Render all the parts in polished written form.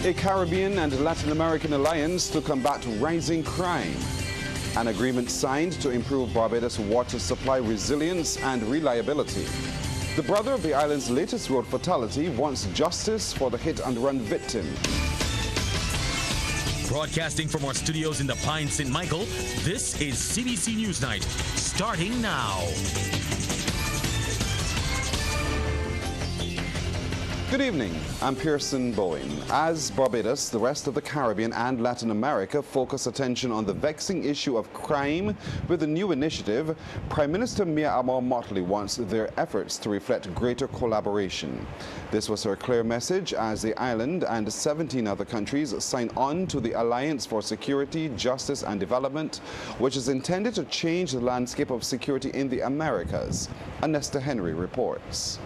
A Caribbean and Latin American alliance to combat rising crime. An agreement signed to improve Barbados' water supply resilience and reliability. The brother of the island's latest road fatality wants justice for the hit-and-run victim. Broadcasting from our studios in the Pine St. Michael, this is CBC NewsNight, starting now. Good evening, I'm Pearson Bowen. As Barbados, the rest of the Caribbean and Latin America focus attention on the vexing issue of crime with a new initiative, Prime Minister Mia Amor-Motley wants their efforts to reflect greater collaboration. This was her clear message as the island and 17 other countries sign on to the Alliance for Security, Justice and Development, which is intended to change the landscape of security in the Americas. Anesta Henry reports.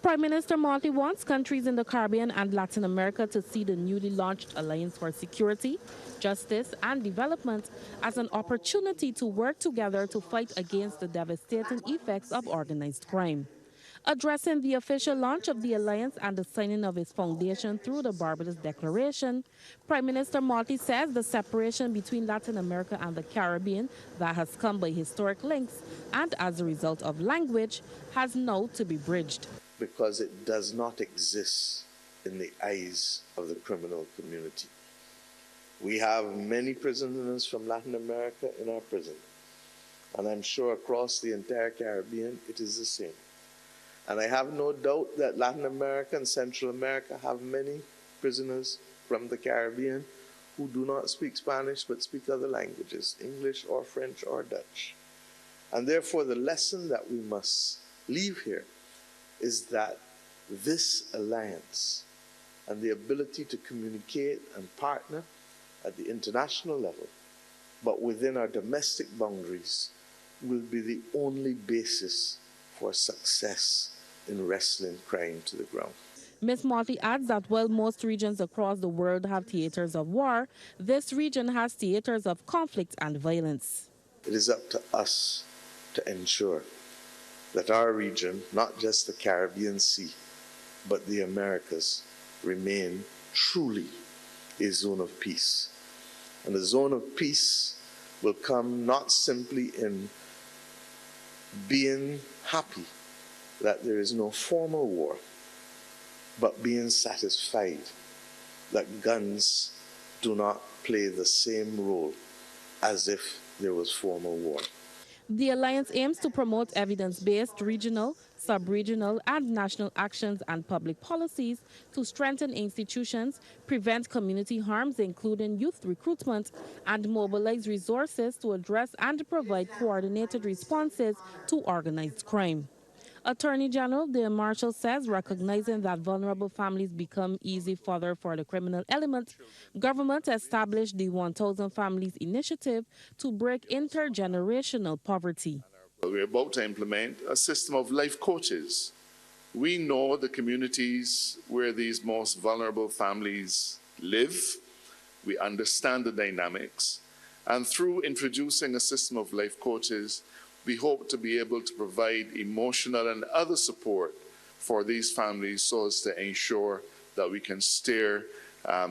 Prime Minister Motley wants countries in the Caribbean and Latin America to see the newly launched Alliance for Security, Justice and Development as an opportunity to work together to fight against the devastating effects of organized crime. Addressing the official launch of the Alliance and the signing of its foundation through the Barbados Declaration, Prime Minister Motley says the separation between Latin America and the Caribbean that has come by historic links and as a result of language has now to be bridged. Because it does not exist in the eyes of the criminal community. We have many prisoners from Latin America in our prison, and I'm sure across the entire Caribbean it is the same. And I have no doubt that Latin America and Central America have many prisoners from the Caribbean who do not speak Spanish but speak other languages, English or French or Dutch. And therefore the lesson that we must leave here is that this alliance and the ability to communicate and partner at the international level, but within our domestic boundaries, will be the only basis for success in wrestling crime to the ground. Ms. Motley adds that while most regions across the world have theaters of war, this region has theaters of conflict and violence. It is up to us to ensure that our region, not just the Caribbean Sea, but the Americas, remain truly a zone of peace. And the zone of peace will come not simply in being happy that there is no formal war, but being satisfied that guns do not play the same role as if there was formal war. The Alliance aims to promote evidence-based regional, sub-regional and national actions and public policies to strengthen institutions, prevent community harms including youth recruitment, and mobilize resources to address and provide coordinated responses to organized crime. Attorney General Dale Marshall says recognizing that vulnerable families become easy fodder for the criminal element, government established the 1,000 Families Initiative to break intergenerational poverty. We're about to implement a system of life coaches. We know the communities where these most vulnerable families live. We understand the dynamics. And through introducing a system of life coaches, we hope to be able to provide emotional and other support for these families so as to ensure that we can steer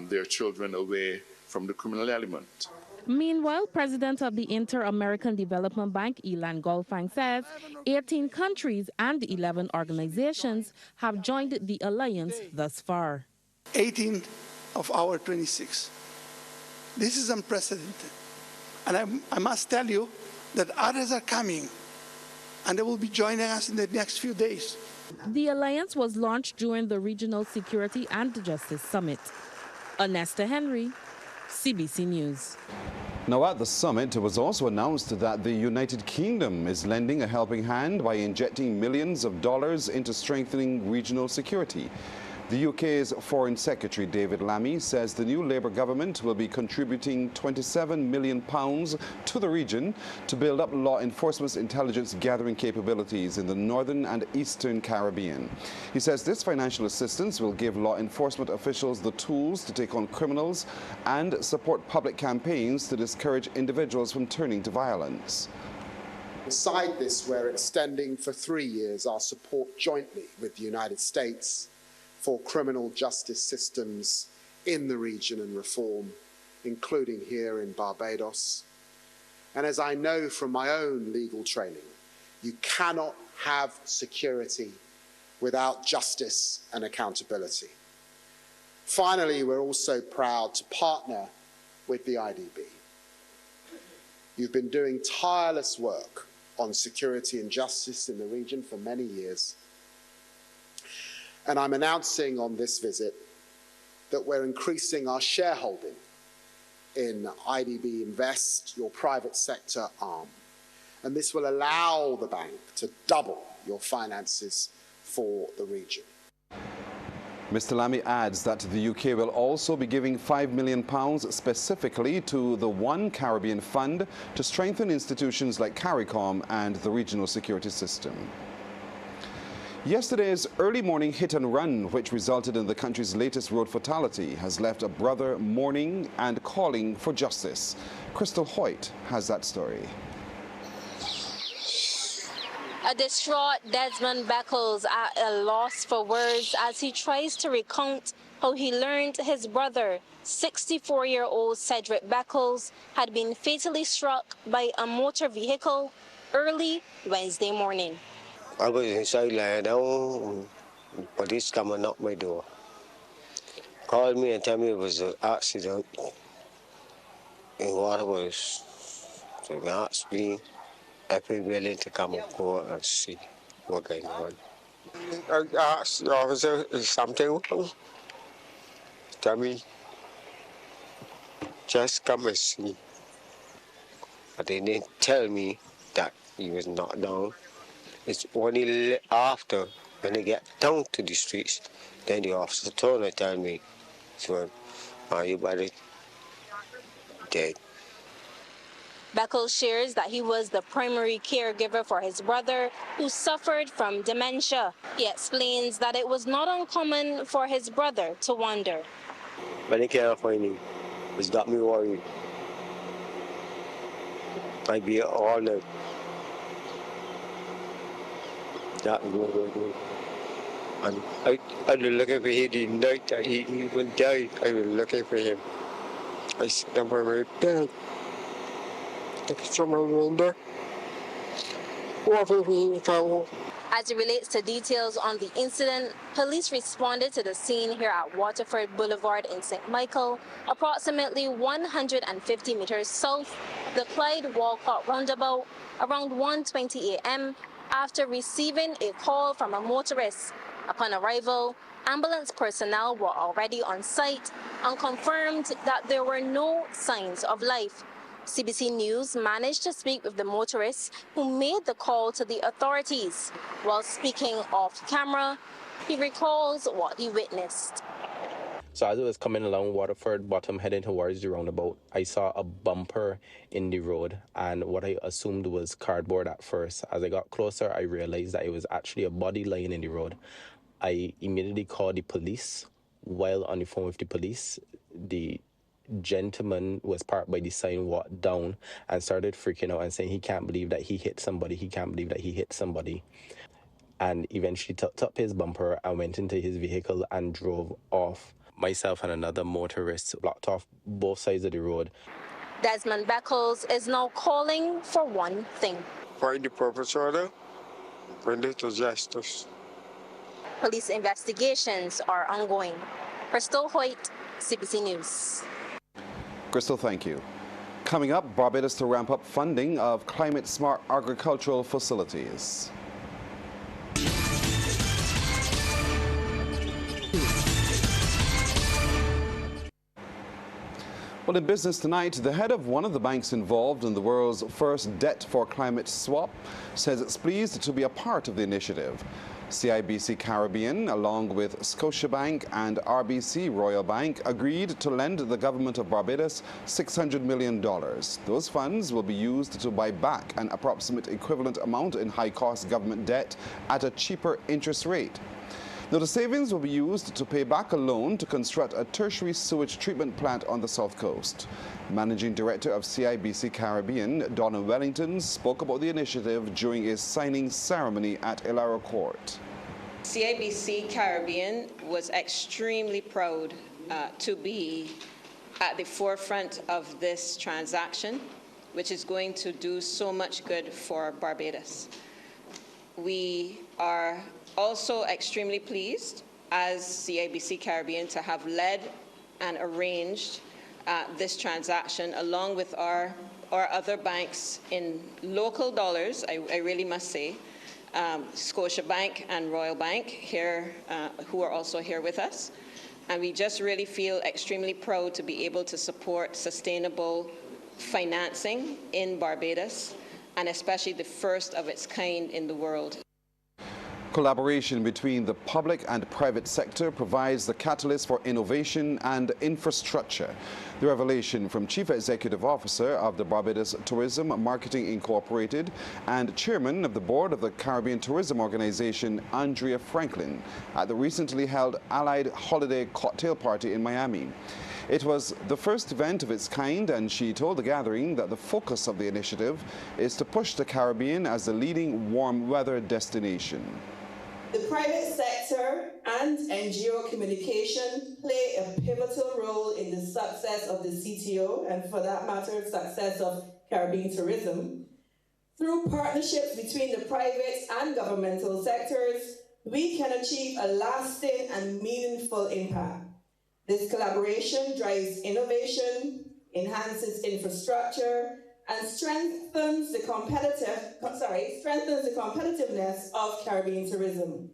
their children away from the criminal element. Meanwhile, President of the Inter-American Development Bank, Elan Golfang, says 18 countries and 11 organizations have joined the alliance thus far. 18 of our 26. This is unprecedented. And I must tell you that others are coming, and they will be joining us in the next few days. The alliance was launched during the Regional Security and Justice Summit. Anesta Henry, CBC News. Now at the summit, it was also announced that the United Kingdom is lending a helping hand by injecting millions of dollars into strengthening regional security. The UK's Foreign Secretary David Lammy says the new Labour government will be contributing £27 million to the region to build up law enforcement's intelligence gathering capabilities in the northern and eastern Caribbean. He says this financial assistance will give law enforcement officials the tools to take on criminals and support public campaigns to discourage individuals from turning to violence. Beside this, we're extending for 3 years our support jointly with the United States for criminal justice systems in the region and reform, including here in Barbados. And as I know from my own legal training, you cannot have security without justice and accountability. Finally, we're also proud to partner with the IDB. You've been doing tireless work on security and justice in the region for many years. And I'm announcing on this visit that we're increasing our shareholding in IDB Invest, your private sector arm. And this will allow the bank to double your finances for the region. Mr. Lamy adds that the UK will also be giving £5 million specifically to the One Caribbean Fund to strengthen institutions like CARICOM and the regional security system. Yesterday's early morning hit and run, which resulted in the country's latest road fatality, has left a brother mourning and calling for justice. Crystal Hoyt has that story. A distraught Desmond Beckles at a loss for words as he tries to recount how he learned his brother, 64-year-old Cedric Beckles, had been fatally struck by a motor vehicle early Wednesday morning. I was inside lying down, police come and knocked my door. Called me and told me it was an accident in Waterworks. So they asked me if I'm willing to come and go and see what's going on. I asked the officer, is something wrong? Tell me, just come and see. But they didn't tell me that he was knocked down. It's only after, when they get down to the streets, then the officer told me, tell me, so, are you body dead? Beckles shares that he was the primary caregiver for his brother, who suffered from dementia. He explains that it was not uncommon for his brother to wander. When they can't find him, it's got me worried. I'd be all night. That and I was looking for him the night that he even died. I was looking for him. I stand by my bed. As it relates to details on the incident, police responded to the scene here at Waterford Boulevard in St. Michael, approximately 150 meters south of the Clyde Walcott roundabout, around 1:20 a.m. after receiving a call from a motorist. Upon arrival, ambulance personnel were already on site and confirmed that there were no signs of life. CBC News managed to speak with the motorist who made the call to the authorities. While speaking off camera, he recalls what he witnessed. So as I was coming along Waterford Bottom heading towards the roundabout, I saw a bumper in the road, and what I assumed was cardboard at first. As I got closer, I realized that it was actually a body lying in the road. I immediately called the police. While on the phone with the police, the gentleman was parked by the sign, walked down and started freaking out and saying he can't believe that he hit somebody, he can't believe that he hit somebody. And eventually tucked up his bumper and went into his vehicle and drove off. Myself and another motorist blocked off both sides of the road. Desmond Beckles is now calling for one thing: Find the perpetrator, bring it to justice. Police investigations are ongoing. Crystal Hoyt, CBC News. Crystal, thank you. Coming up, Barbados to ramp up funding of climate-smart agricultural facilities. Well, in business tonight, the head of one of the banks involved in the world's first debt for climate swap says it's pleased to be a part of the initiative. CIBC Caribbean, along with Scotiabank and RBC Royal Bank, agreed to lend the government of Barbados $600 million. Those funds will be used to buy back an approximate equivalent amount in high-cost government debt at a cheaper interest rate. Now, the savings will be used to pay back a loan to construct a tertiary sewage treatment plant on the South Coast. Managing Director of CIBC Caribbean, Donna Wellington, spoke about the initiative during a signing ceremony at Ilaro Court. CIBC Caribbean was extremely proud to be at the forefront of this transaction, which is going to do so much good for Barbados. We are also extremely pleased as CIBC Caribbean to have led and arranged this transaction along with our other banks in local dollars, I really must say, Scotiabank and Royal Bank here, who are also here with us. And we just really feel extremely proud to be able to support sustainable financing in Barbados, and especially the first of its kind in the world. Collaboration between the public and private sector provides the catalyst for innovation and infrastructure. The revelation from Chief Executive Officer of the Barbados Tourism Marketing Incorporated and Chairman of the Board of the Caribbean Tourism Organization, Andrea Franklin, at the recently held Allied Holiday Cocktail Party in Miami. It was the first event of its kind, and she told the gathering that the focus of the initiative is to push the Caribbean as the leading warm weather destination. The private sector and NGO communication play a pivotal role in the success of the CTO and, for that matter, success of Caribbean tourism. Through partnerships between the private and governmental sectors, we can achieve a lasting and meaningful impact. This collaboration drives innovation, enhances infrastructure, and strengthens the competitiveness of Caribbean tourism.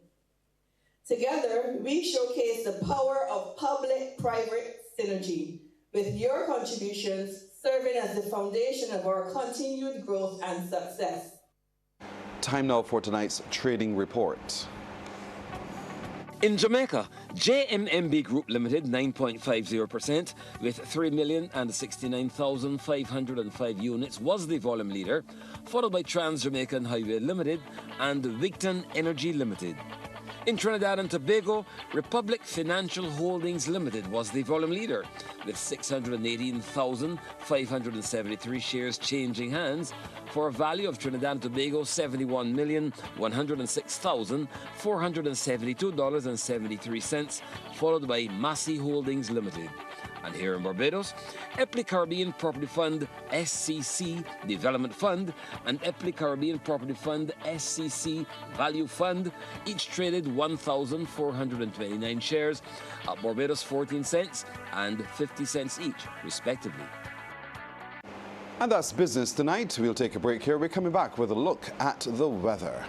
Together, we showcase the power of public-private synergy, with your contributions serving as the foundation of our continued growth and success. Time now for tonight's trading report. In Jamaica, JMMB Group Limited 9.50% with 3,069,505 units was the volume leader, followed by Trans Jamaican Highway Limited and Victon Energy Limited. In Trinidad and Tobago, Republic Financial Holdings Limited was the volume leader, with 618,573 shares changing hands for a value of Trinidad and Tobago $71,106,472.73, followed by Massey Holdings Limited. And here in Barbados, Epley Caribbean Property Fund SCC Development Fund and Epley Caribbean Property Fund SCC Value Fund each traded 1,429 shares at Barbados 14 cents and 50 cents each, respectively. And that's business tonight. We'll take a break here. We're coming back with a look at the weather.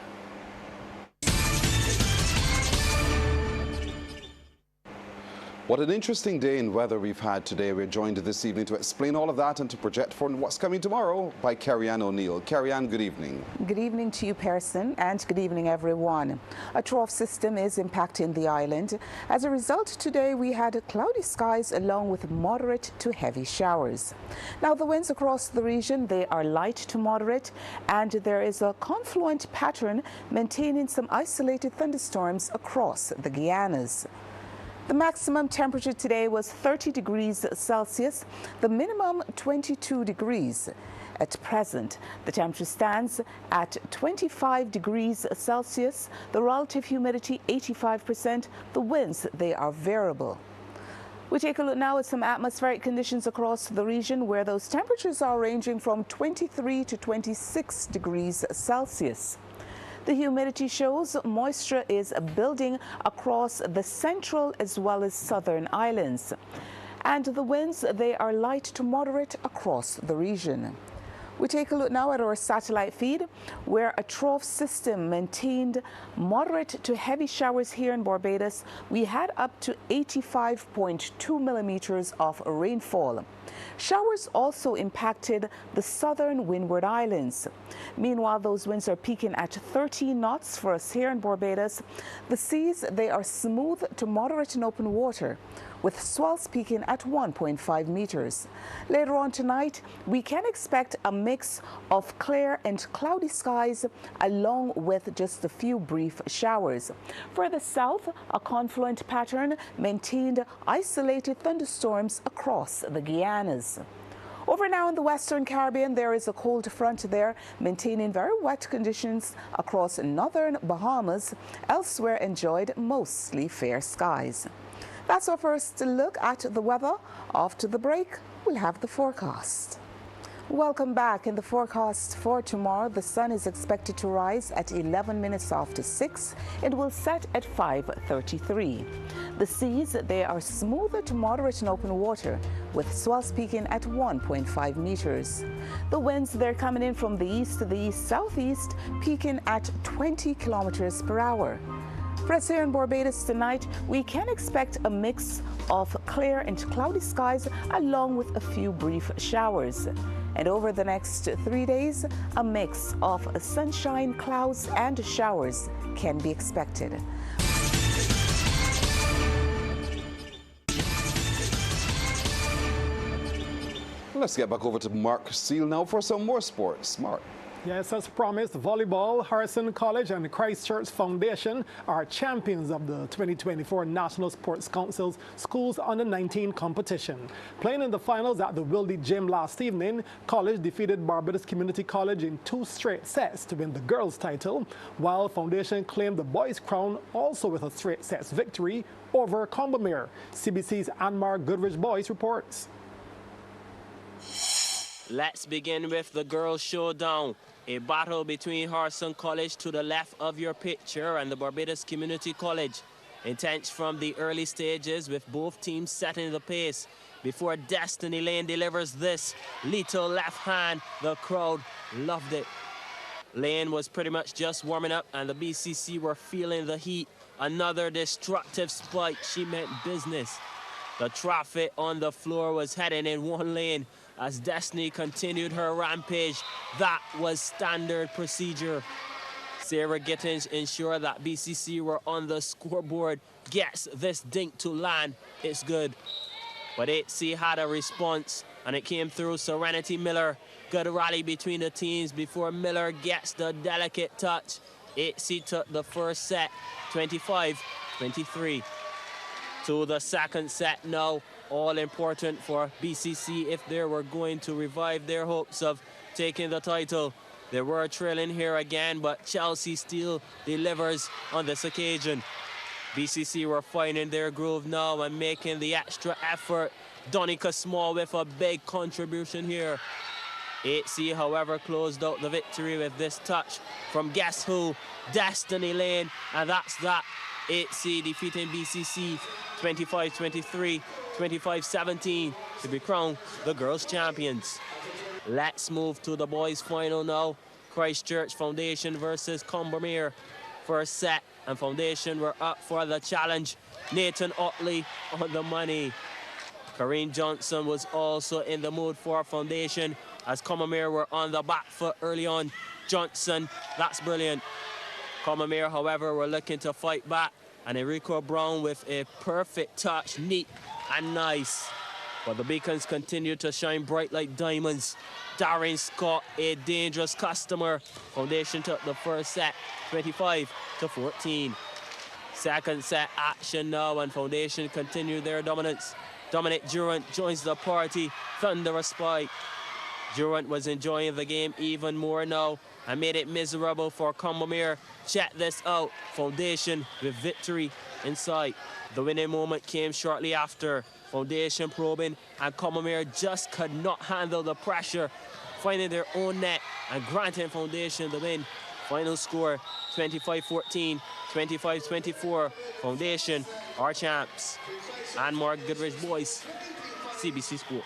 What an interesting day in weather we've had today. We're joined this evening to explain all of that and to project for what's coming tomorrow by Carrie-Ann O'Neill. Carrie-Ann, good evening. Good evening to you, Pearson, and good evening, everyone. A trough system is impacting the island. As a result, today we had cloudy skies along with moderate to heavy showers. Now, the winds across the region, they are light to moderate, and there is a confluent pattern maintaining some isolated thunderstorms across the Guianas. The maximum temperature today was 30 degrees Celsius, the minimum 22 degrees. At present, the temperature stands at 25 degrees Celsius, the relative humidity 85%, the winds, they are variable. We take a look now at some atmospheric conditions across the region where those temperatures are ranging from 23 to 26 degrees Celsius. The humidity shows moisture is building across the central as well as southern islands. And the winds, they are light to moderate across the region. We take a look now at our satellite feed, where a trough system maintained moderate to heavy showers here in Barbados. We had up to 85.2 millimeters of rainfall. Showers also impacted the southern Windward Islands. Meanwhile, those winds are peaking at 13 knots for us here in Barbados. The seas, they are smooth to moderate in open water, with swells peaking at 1.5 meters. Later on tonight, we can expect a mix of clear and cloudy skies along with just a few brief showers. Further south, a confluent pattern maintained isolated thunderstorms across the Guianas. Over now in the Western Caribbean, there is a cold front there, maintaining very wet conditions across northern Bahamas. Elsewhere enjoyed mostly fair skies. That's our first look at the weather. After the break, we'll have the forecast. Welcome back. In the forecast for tomorrow, the sun is expected to rise at 11 minutes after 6. It will set at 5:33. The seas, they are smoother to moderate in open water, with swells peaking at 1.5 meters. The winds, they're coming in from the east to the east-southeast, peaking at 20 kilometers per hour. For us here in Barbados tonight, we can expect a mix of clear and cloudy skies along with a few brief showers. And over the next 3 days, a mix of sunshine, clouds, and showers can be expected. Let's get back over to Mark Seal now for some more sports. Mark. Yes, as promised, volleyball, Harrison College and Christchurch Foundation are champions of the 2024 National Sports Council's Schools Under-19 competition. Playing in the finals at the Wildy Gym last evening, College defeated Barbados Community College in 2 straight sets to win the girls' title, while Foundation claimed the boys' crown also with a straight sets victory over Combermere. CBC's Anmar Goodrich Boys reports. Let's begin with the girls' showdown. A battle between Harrison College to the left of your picture and the Barbados Community College. Intense from the early stages with both teams setting the pace. Before Destiny Lane delivers this little left hand, the crowd loved it. Lane was pretty much just warming up and the BCC were feeling the heat. Another destructive spike, she meant business. The traffic on the floor was heading in one lane. As Destiny continued her rampage, that was standard procedure. Sarah Gittins ensured that BCC were on the scoreboard. Gets this dink to land, it's good. But 8C had a response, and it came through Serenity Miller. Good rally between the teams before Miller gets the delicate touch. 8C took the first set, 25-23. To the second set now. All important for BCC if they were going to revive their hopes of taking the title. They were trailing here again, but Chelsea still delivers on this occasion. BCC were finding their groove now and making the extra effort. Donica Small with a big contribution here. 8C, however, closed out the victory with this touch from guess who? Destiny Lane, and that's that. 8C defeating BCC 25-23, 25-17 to be crowned the girls' champions. Let's move to the boys' final now. Christchurch Foundation versus Combermere. First set, and Foundation were up for the challenge. Nathan Otley on the money. Kareem Johnson was also in the mood for Foundation as Combermere were on the back foot early on. Johnson, that's brilliant. Combermere, however, were looking to fight back, and Enrico Brown with a perfect touch, neat and nice. But the beacons continue to shine bright like diamonds. Darren Scott, a dangerous customer. Foundation took the first set, 25-14. Second set action now, and Foundation continue their dominance. Dominic Durant joins the party, thunderous spike. Durant was enjoying the game even more now and made it miserable for Combermere. Check this out, Foundation with victory in sight. The winning moment came shortly after. Foundation probing, and Combermere just could not handle the pressure, finding their own net and granting Foundation the win. Final score, 25-14, 25-24. Foundation are champs. And Mark Goodrich Boys, CBC Sport.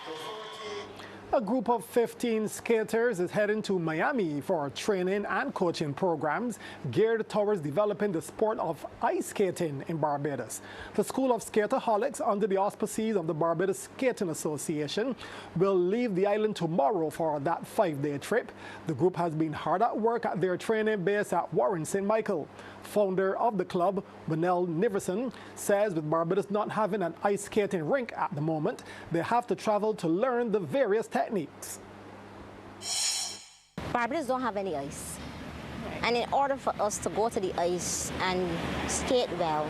A group of 15 skaters is heading to Miami for training and coaching programs geared towards developing the sport of ice skating in Barbados. The School of Skaterholics, under the auspices of the Barbados Skating Association, will leave the island tomorrow for that 5-day trip. The group has been hard at work at their training base at Warren St. Michael. Founder of the club, Winnell Niverson, says with Barbados not having an ice skating rink at the moment, they have to travel to learn the various techniques. Barbados don't have any ice. And in order for us to go to the ice and skate well,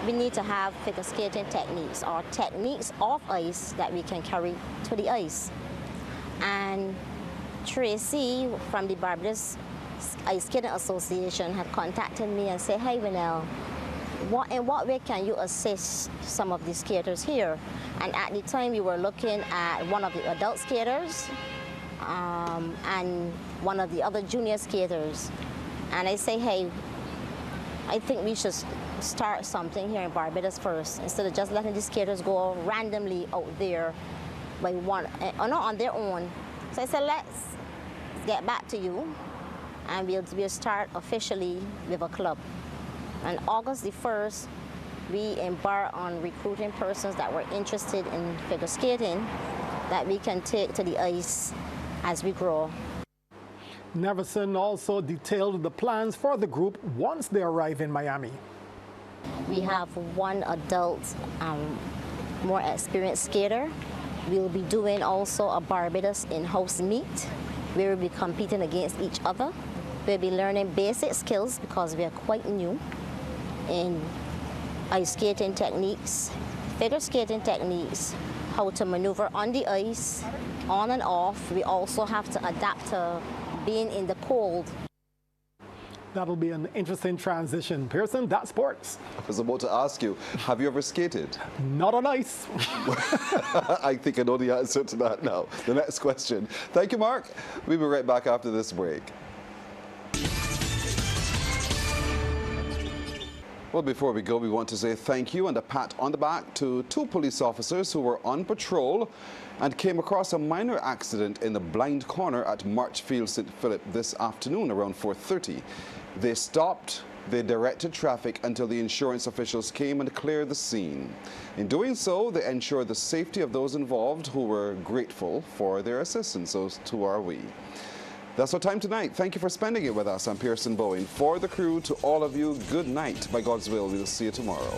we need to have figure skating techniques or techniques of ice that we can carry to the ice. And Tracy from the Barbados Ice Skating Association had contacted me and said, hey, Winnell, in what way can you assist some of the skaters here? And at the time, we were looking at one of the adult skaters and one of the other junior skaters. And I say, hey, I think we should start something here in Barbados first, instead of just letting the skaters go randomly out there by one, or not on their own. So I said, let's get back to you, and we'll start officially with a club. On August the 1st, we embark on recruiting persons that were interested in figure skating that we can take to the ice as we grow. Neverson also detailed the plans for the group once they arrive in Miami. We have one adult, more experienced skater. We'll be doing also a Barbados in-house meet where we'll be competing against each other. We'll be learning basic skills because we are quite new in ice skating techniques, figure skating techniques, how to maneuver on the ice, on and off. We also have to adapt to being in the cold. That'll be an interesting transition. Pearson, that's sports. I was about to ask you, have you ever skated? Not on ice. I think I know the answer to that now. The next question. Thank you, Mark. We'll be right back after this break. Well, before we go, we want to say thank you and a pat on the back to 2 police officers who were on patrol and came across a minor accident in the blind corner at Marchfield St. Philip this afternoon around 4:30. They stopped, they directed traffic until the insurance officials came and cleared the scene. In doing so, they ensured the safety of those involved, who were grateful for their assistance. So too are we. That's our time tonight. Thank you for spending it with us. I'm Pearson Bowen. For the crew, to all of you, good night. By God's will, we'll see you tomorrow.